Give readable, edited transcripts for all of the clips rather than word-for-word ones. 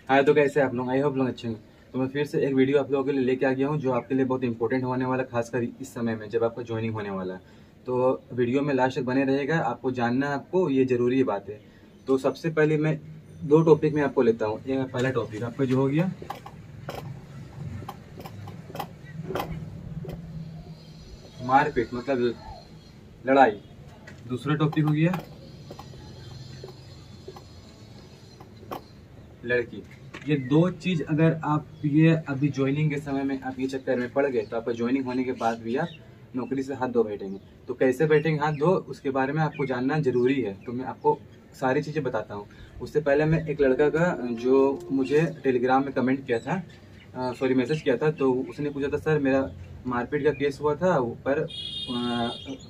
हाँ, तो कैसे आप लोग? आई होप लोग अच्छे हैं। तो मैं फिर से एक वीडियो आप लोगों के लिए लेके आ गया हूँ जो आपके लिए बहुत इंपॉर्टेंट होने वाला है, खासकर इस समय में जब आपका ज्वाइनिंग होने वाला है। तो वीडियो में लास्ट तक बने रहेगा, आपको जानना है, आपको ये जरूरी बात है। तो सबसे पहले मैं दो टॉपिक में आपको लेता हूँ। ये पहला टॉपिक आपका जो हो गया मारपीट, मतलब लड़ाई। दूसरा टॉपिक हो गया लड़की। ये दो चीज अगर आप ये अभी ज्वाइनिंग के समय में आप ये चक्कर में पड़ गए तो आपका ज्वाइनिंग होने के बाद भी आप नौकरी से हाथ धो बैठेंगे। तो कैसे बैठेंगे हाथ धो, उसके बारे में आपको जानना जरूरी है। तो मैं आपको सारी चीजें बताता हूँ। उससे पहले मैं एक लड़का का जो मुझे टेलीग्राम में कमेंट किया था, सॉरी मैसेज किया था, तो उसने पूछा था सर मेरा मारपीट का केस हुआ था पर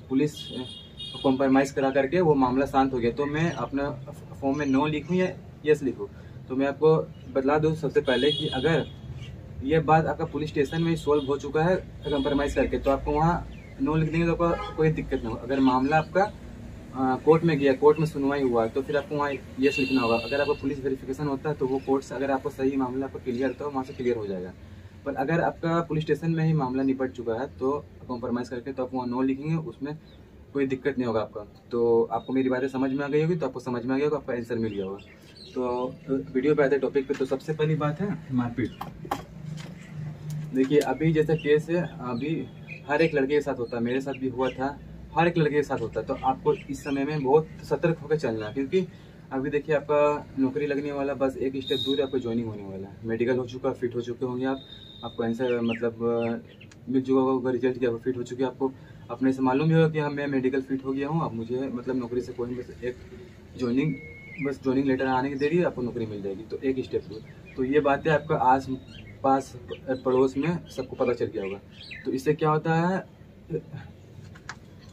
पुलिस कॉम्प्रोमाइज करा करके वो मामला शांत हो गया। तो मैं अपना फॉर्म में नो लिखूँ या यस लिखूँ? तो मैं आपको बतला दूं सबसे पहले कि अगर ये बात आपका पुलिस स्टेशन में सॉल्व हो चुका है कंप्रोमाइज करके, तो आपको वहाँ नो लिख देंगे तो आपका कोई दिक्कत नहीं होगा। अगर मामला आपका कोर्ट में गया, कोर्ट में सुनवाई हुआ, तो फिर आपको वहाँ यस लिखना होगा। अगर आपका पुलिस वेरिफिकेशन होता है तो वो कोर्ट से अगर आपको सही मामला आपको क्लियर होता है वहाँ से क्लियर हो जाएगा। पर अगर आपका पुलिस स्टेशन में ही मामला निपट चुका है तो कॉम्प्रोमाइज़ करके तो आप वहाँ नो लिखेंगे, उसमें कोई दिक्कत नहीं होगा आपका। तो आपको मेरी बातें समझ में आ गई होगी, तो आपको समझ में आ गया होगा, आपका आंसर मिल गया होगा। तो वीडियो पे आते हैं टॉपिक पे। तो सबसे पहली बात है मारपीट। देखिए अभी जैसा केस है, अभी हर एक लड़के के साथ होता है, मेरे साथ भी हुआ था, हर एक लड़के के साथ होता है। तो आपको इस समय में बहुत सतर्क होकर चलना है, क्योंकि अभी देखिए आपका नौकरी लगने वाला बस एक स्टेप दूर है, आपको ज्वाइनिंग होने वाला है। मेडिकल हो चुका, फिट हो चुके होंगे आप, आपको आंसर मतलब मिल चुका होगा रिजल्ट कि आपको फिट हो चुके हैं। आपको अपने से मालूम भी होगा कि हाँ मैं मेडिकल फिट हो गया हूँ, अब मुझे मतलब नौकरी से कोई बस एक ज्वाइनिंग बस ज्वाइनिंग लेटर आने की देरी है, आपको नौकरी मिल जाएगी। तो एक स्टेप दूर। तो ये बातें आपका आस पास पड़ोस में सबको पता चल गया होगा। तो इससे क्या होता है,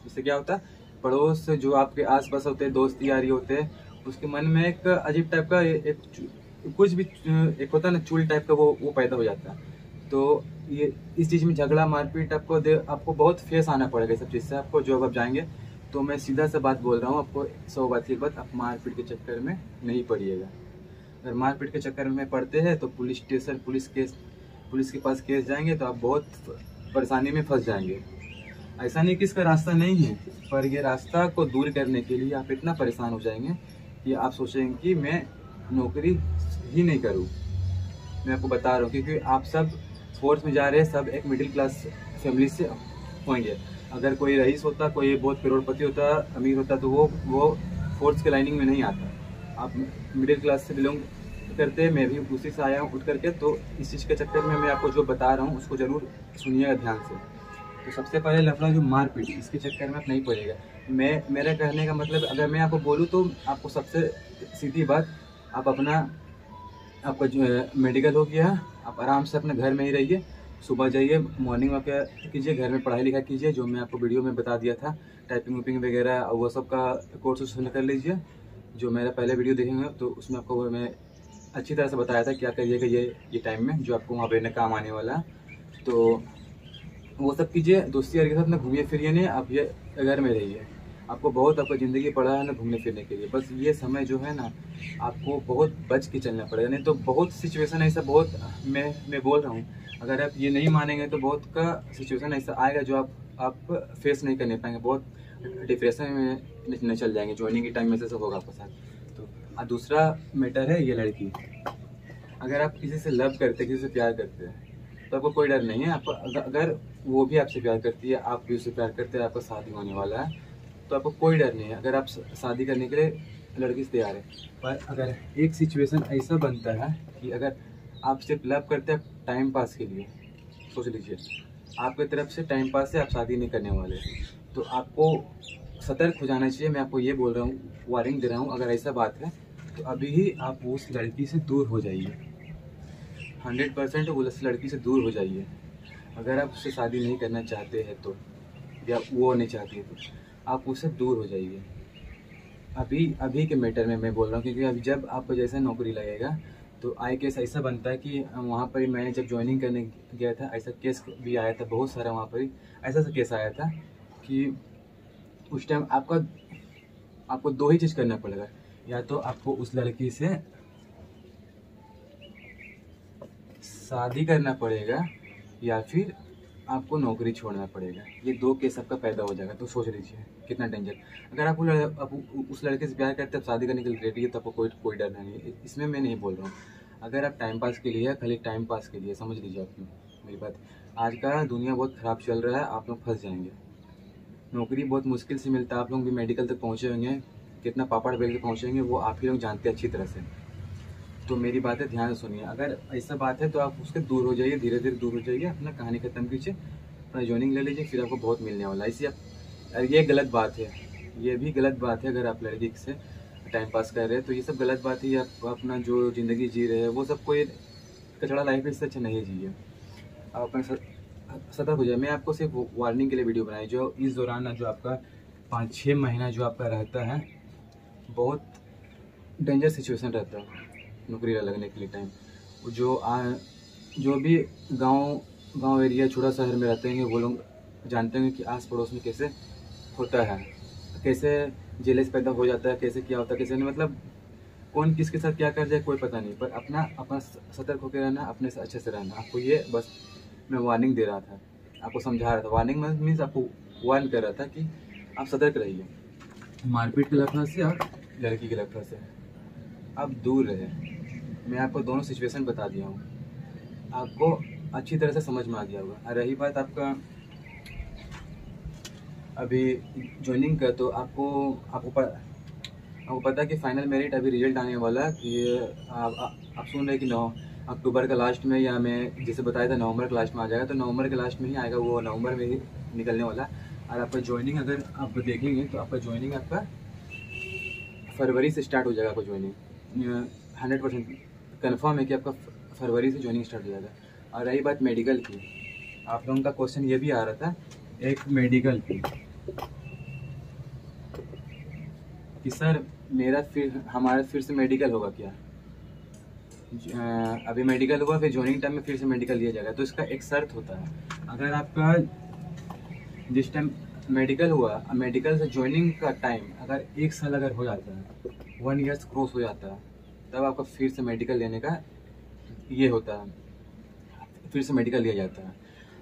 इससे क्या होता है, पड़ोस जो आपके आसपास होते हैं, दोस्त यारी होते हैं, उसके मन में एक अजीब टाइप का कुछ भी एक होता है ना, चूल टाइप का वो पैदा हो जाता है। तो ये इस चीज़ में झगड़ा मारपीट आपको बहुत फेस आना पड़ेगा सब चीज़ से। आपको जो अब आप जाएंगे, तो मैं सीधा सा बात बोल रहा हूँ आपको, 100 बात की बात, आप मारपीट के चक्कर में नहीं पड़िएगा। अगर मारपीट के चक्कर में पड़ते हैं तो पुलिस स्टेशन, पुलिस के पास केस जाएंगे तो आप बहुत परेशानी में फंस जाएंगे। ऐसा नहीं कि इसका रास्ता नहीं है, पर ये रास्ता को दूर करने के लिए आप इतना परेशान हो जाएंगे कि आप सोचेंगे कि मैं नौकरी ही नहीं करूँ। मैं आपको बता रहा हूँ, क्योंकि आप सब फोर्स में जा रहे हैं, सब एक मिडिल क्लास फैमिली से होंगे। अगर कोई रईस होता, कोई बहुत करोड़पति होता, अमीर होता, तो वो फोर्स के लाइनिंग में नहीं आता। आप मिडिल क्लास से बिलोंग करते हैं, मैं भी उसी से आया हूँ उठ करके। तो इस चीज़ के चक्कर में मैं आपको जो बता रहा हूँ उसको ज़रूर सुनिएगा ध्यान से। तो सबसे पहले लफड़ा जो मारपीट, इसके चक्कर में आप नहीं पड़ेगा। मेरा कहने का मतलब, अगर मैं आपको बोलूँ तो आपको सबसे सीधी बात, आप अपना आपका जो है मेडिकल हो गया, आप आराम से अपने घर में ही रहिए। सुबह जाइए, मॉर्निंग वॉक कीजिए, घर में पढ़ाई लिखाई कीजिए, जो मैं आपको वीडियो में बता दिया था, टाइपिंग वाइपिंग वगैरह वो सब का कोर्स उसमें कर लीजिए। जो मेरा पहले वीडियो देखेंगे तो उसमें आपको मैं अच्छी तरह से बताया था क्या करिएगा ये टाइम में जो आपको वहाँ पे काम आने वाला है। तो वो सब कीजिए, दोस्ती यार के साथ ना घूमिए फिरिए, नहीं आप ये घर में रहिए। आपको बहुत आपका ज़िंदगी पड़ा है ना घूमने फिरने के लिए, बस ये समय जो है ना आपको बहुत बच के चलना पड़ेगा, नहीं तो बहुत सिचुएशन ऐसा, बहुत मैं बोल रहा हूँ, अगर आप ये नहीं मानेंगे तो बहुत का सिचुएशन ऐसा आएगा जो आप फेस नहीं करने पाएंगे, बहुत डिप्रेशन में न चल जाएंगे। ज्वाइनिंग के टाइम में से सब होगा आपके साथ। तो दूसरा मैटर है ये लड़की। अगर आप किसी से लव करते हैं, किसी से प्यार करते हैं, तो आपको कोई डर नहीं है। आप अगर वो भी आपसे प्यार करती है, आप भी उससे प्यार करते हैं, आपका शादी होने वाला है, तो आपको कोई डर नहीं है। अगर आप शादी करने के लिए लड़की से तैयार है, पर अगर एक सिचुएशन ऐसा बनता है कि अगर आप सिर्फ लव करते हैं टाइम पास के लिए, सोच लीजिए आपकी तरफ से टाइम पास से आप शादी नहीं करने वाले, तो आपको सतर्क हो जाना चाहिए। मैं आपको ये बोल रहा हूँ, वार्निंग दे रहा हूँ, अगर ऐसा बात है तो अभी ही आप उस लड़की से दूर हो जाइए। 100% उस लड़की से दूर हो जाइए। अगर आप उससे शादी नहीं करना चाहते हैं तो, या वो नहीं चाहती है तो आप उससे दूर हो जाइए। अभी अभी के मैटर में मैं बोल रहा हूँ, क्योंकि अभी जब आपको जैसा नौकरी लगेगा तो आई केस ऐसा बनता है कि वहाँ पर मैंने जब ज्वाइनिंग करने गया था, ऐसा केस भी आया था बहुत सारा। वहाँ पर ऐसा केस आया था कि उस टाइम आपको दो ही चीज़ करना पड़ेगा, या तो आपको उस लड़की से शादी करना पड़ेगा या फिर आपको नौकरी छोड़ना पड़ेगा। ये दो केस आपका पैदा हो जाएगा। तो सोच लीजिए कितना डेंजर। अगर आप उस लड़के से प्यार करते हैं, शादी करने के लिए रेडी है, तो आपको कोई डर नहीं है। इसमें मैं नहीं बोल रहा हूँ। अगर आप टाइम पास के लिए, खाली टाइम पास के लिए, समझ लीजिए आप मेरी बात। आज का दुनिया बहुत ख़राब चल रहा है, आप लोग फंस जाएंगे। नौकरी बहुत मुश्किल से मिलता है। आप लोग भी मेडिकल तक पहुँचे होंगे, कितना पापड़ बेल के पहुँचेंगे वो आप ही लोग जानते हैं अच्छी तरह से। तो मेरी बातें ध्यान से सुनिए। अगर ऐसा बात है तो आप उसके दूर हो जाइए, धीरे धीरे दूर हो जाइए, अपना कहानी ख़त्म कीजिए, अपना जॉइनिंग ले लीजिए, फिर आपको बहुत मिलने वाला है। इसी आप ये गलत बात है, ये भी गलत बात है। अगर आप लड़की से टाइम पास कर रहे हैं तो ये सब गलत बात है। आप अपना जो ज़िंदगी जी रहे हैं वो सब कोई कचड़ा लाइफ है, इससे अच्छा नहीं जिए। आप अपना सतर्क हो जाए। मैं आपको सिर्फ वार्निंग के लिए वीडियो बनाई, जो इस दौरान जो आपका 5-6 महीना जो आपका रहता है, बहुत डेंजर सिचुएशन रहता है नौकरी लगने के लिए टाइम। जो भी गांव एरिया, छोटा शहर में रहते हैं, वो लोग जानते हैं कि आस पड़ोस में कैसे होता है, कैसे जेलस पैदा हो जाता है, कैसे क्या होता है, कैसे नहीं, मतलब कौन किसके साथ क्या कर जाए कोई पता नहीं। पर अपना सतर्क होकर रहना, अपने से अच्छे से रहना। आपको ये बस मैं वार्निंग दे रहा था, आपको समझा रहा था। वार्निंग मीन्स आपको वार्न कर रहा था कि आप सतर्क रहिए। मारपीट के लफड़ा से और लड़की के लफड़ा से आप दूर रहे। मैं आपको दोनों सिचुएशन बता दिया हूँ, आपको अच्छी तरह से समझ में आ गया होगा। और रही बात आपका अभी ज्वाइनिंग का, तो आपको पता है कि फाइनल मेरिट अभी रिजल्ट आने वाला है कि आप सुन रहे हैं कि 9 अक्टूबर का लास्ट में, या मैं जैसे बताया था नवंबर के लास्ट में आ जाएगा, तो नवंबर के लास्ट में ही आएगा, वो नवंबर में ही निकलने वाला। और आपका ज्वाइनिंग अगर आप देखेंगे तो आपका ज्वाइनिंग आपका फरवरी से स्टार्ट हो जाएगा। आपका ज्वाइनिंग 100% कन्फर्म है कि आपका फरवरी से ज्वाइनिंग स्टार्ट हो जाएगा। और रही बात मेडिकल की, आप लोगों का क्वेश्चन ये भी आ रहा था एक मेडिकल की, कि सर हमारा फिर से मेडिकल होगा क्या। अभी मेडिकल हुआ, फिर ज्वाइनिंग टाइम में फिर से मेडिकल लिया जाएगा। तो इसका एक शर्त होता है, अगर आपका जिस टाइम मेडिकल हुआ, मेडिकल से ज्वाइनिंग का टाइम अगर 1 साल अगर हो जाता है, 1 ईयर्स क्रॉस हो जाता है, तब आपका फिर से मेडिकल लेने का ये होता है, फिर से मेडिकल लिया जाता है।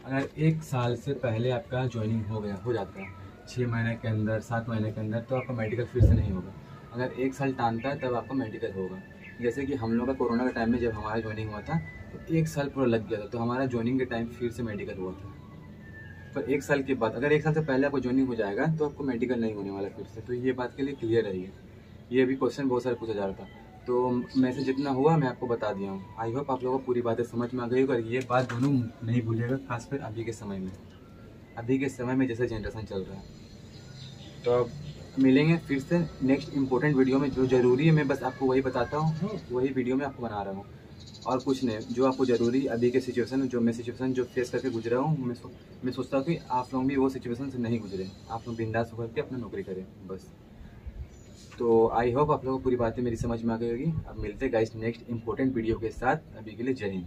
अगर 1 साल से पहले आपका ज्वाइनिंग हो जाता है, 6 महीने के अंदर, 7 महीने के अंदर, तो आपका मेडिकल फिर से नहीं होगा। अगर 1 साल टालता है तब आपका मेडिकल होगा। जैसे कि हम लोग का कोरोना के टाइम में जब हमारा ज्वाइनिंग हुआ था तो 1 साल पूरा लग गया था, तो हमारा ज्वाइनिंग के टाइम फिर से मेडिकल हुआ था। पर 1 साल के बाद, अगर 1 साल से पहले आपको ज्वाइनिंग हो जाएगा तो आपको मेडिकल नहीं होने वाला फिर से। तो ये बात के लिए क्लियर रहिए। ये भी क्वेश्चन बहुत सारे पूछा जा रहा था, तो मैं से जितना हुआ मैं आपको बता दिया हूँ। आई होप आप लोगों को पूरी बातें समझ में आ गई होगी। और ये बात दोनों नहीं भूलिएगा, खासकर अभी के समय में जैसे जनरेशन चल रहा है। तो अब मिलेंगे फिर से नेक्स्ट इंपॉर्टेंट वीडियो में। जो ज़रूरी है मैं बस आपको वही बताता हूँ, वही वीडियो में आपको बना रहा हूँ, और कुछ नहीं। जो आपको ज़रूरी अभी के सिचुएशन, मैं सिचुएशन जो फेस करके गुजरा हूँ, मैं सोचता हूँ कि आप लोग भी वो सिचुएशन से नहीं गुजरे। आप लोग बिंदास होकर के अपना नौकरी करें बस। तो आई होप आप लोगों को पूरी बातें मेरी समझ में आ गई होगी। अब मिलते हैं गाइस नेक्स्ट इंपॉर्टेंट वीडियो के साथ। अभी के लिए जय हिंद।